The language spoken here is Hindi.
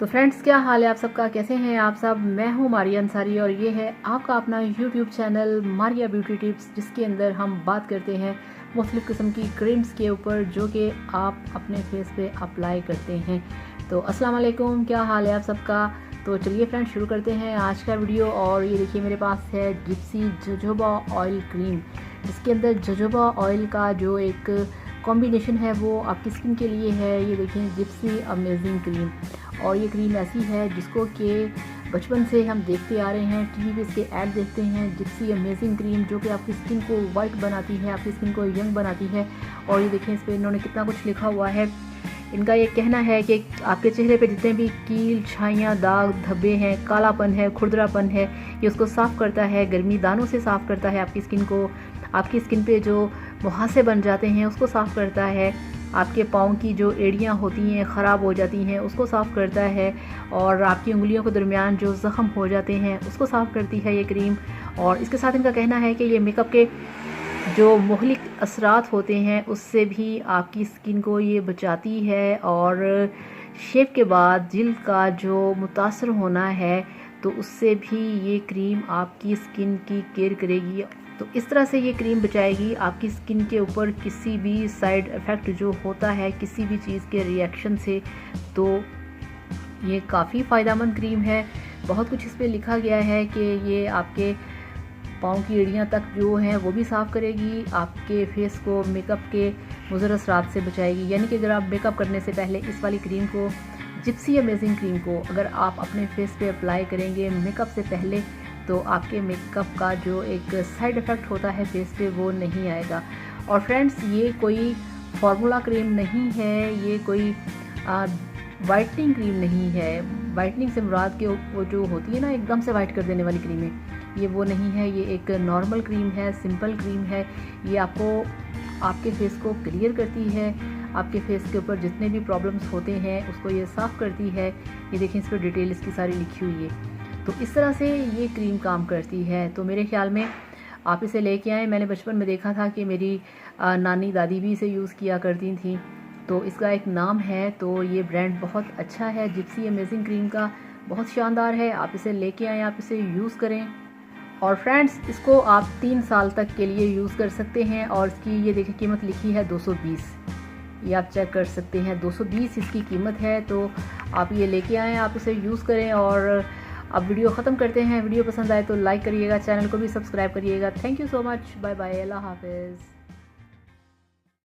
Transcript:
तो फ्रेंड्स, क्या हाल है आप सबका? कैसे हैं आप सब? मैं हूं मारिया अंसारी और ये है आपका अपना YouTube channel Maria beauty tips, जिसके अंदर हम बात करते हैं मुख्तलिफ़ किस्म की क्रीम्स के ऊपर जो कि आप अपने फेस पे अप्लाई करते हैं। तो अस्सलाम वालेकुम, क्या हाल है आप सबका? तो चलिए फ्रेंड्स, शुरू करते हैं आज का वीडियो। और ये देखिए, मेरे पास है जिप्सी जोजोबा ऑयल क्रीम, जिसके अंदर जोजोबा ऑयल का जो एक कॉम्बिनेशन है वो आपकी स्किन के लिए है। ये देखिए, जिप्सी अमेजिंग क्रीम। और ये क्रीम ऐसी है जिसको कि बचपन से हम देखते आ रहे हैं, टीवी पे इसके ऐड देखते हैं। जिप्सी अमेजिंग क्रीम जो कि आपकी स्किन को वाइट बनाती है, आपकी स्किन को यंग बनाती है। और ये देखें, इस पर इन्होंने कितना कुछ लिखा हुआ है। इनका ये कहना है कि आपके चेहरे पे जितने भी कील, छाइयाँ, दाग, धब्बे हैं, कालापन है, खुरदरापन है, ये उसको साफ़ करता है। गर्मी दानों से साफ़ करता है आपकी स्किन को। आपकी स्किन पे जो मुहासे बन जाते हैं उसको साफ़ करता है। आपके पाँव की जो एड़ियाँ होती हैं, ख़राब हो जाती हैं, उसको साफ़ करता है। और आपकी उंगलियों के दरमियान जो ज़ख़म हो जाते हैं उसको साफ़ करती है ये क्रीम। और इसके साथ इनका कहना है कि ये मेकअप के जो मुहलिक असरात होते हैं उससे भी आपकी स्किन को ये बचाती है। और शेव के बाद जिल्द का जो मुतासर होना है तो उससे भी ये क्रीम आपकी स्किन की केयर करेगी। तो इस तरह से ये क्रीम बचाएगी आपकी स्किन के ऊपर किसी भी साइड इफ़ेक्ट जो होता है किसी भी चीज़ के रिएक्शन से। तो ये काफ़ी फ़ायदेमंद क्रीम है। बहुत कुछ इस पर लिखा गया है कि ये आपके पाँव की एड़ियाँ तक जो हैं वो भी साफ़ करेगी, आपके फेस को मेकअप के मुज़र असरात से बचाएगी। यानी कि अगर आप मेकअप करने से पहले इस वाली क्रीम को, जिप्सी अमेजिंग क्रीम को अगर आप अपने फेस पे अप्लाई करेंगे मेकअप से पहले, तो आपके मेकअप का जो एक साइड इफ़ेक्ट होता है फेस पे वो नहीं आएगा। और फ्रेंड्स, ये कोई फार्मूला क्रीम नहीं है, ये कोई वाइटनिंग क्रीम नहीं है। वाइटनिंग से मुराद के वो जो होती है ना एकदम से वाइट कर देने वाली क्रीमें, ये वो नहीं है। ये एक नॉर्मल क्रीम है, सिंपल क्रीम है। ये आपको आपके फेस को क्लियर करती है, आपके फेस के ऊपर जितने भी प्रॉब्लम्स होते हैं उसको ये साफ़ करती है। ये देखें, इस पर डिटेल इसकी सारी लिखी हुई है। तो इस तरह से ये क्रीम काम करती है। तो मेरे ख्याल में आप इसे लेके आएँ। मैंने बचपन में देखा था कि मेरी नानी दादी भी इसे यूज़ किया करती थी। तो इसका एक नाम है, तो ये ब्रांड बहुत अच्छा है जिप्सी अमेजिंग क्रीम का, बहुत शानदार है। आप इसे लेके आएँ, आप इसे यूज़ करें। और फ्रेंड्स, इसको आप 3 साल तक के लिए यूज़ कर सकते हैं। और इसकी ये देखिए कीमत लिखी है 220, ये आप चेक कर सकते हैं, 220 इसकी कीमत है। तो आप ये लेके आएँ, आप इसे यूज़ करें। और अब वीडियो ख़त्म करते हैं। वीडियो पसंद आए तो लाइक करिएगा, चैनल को भी सब्सक्राइब करिएगा। Thank you so much, bye bye, अल्लाह हाफिज़।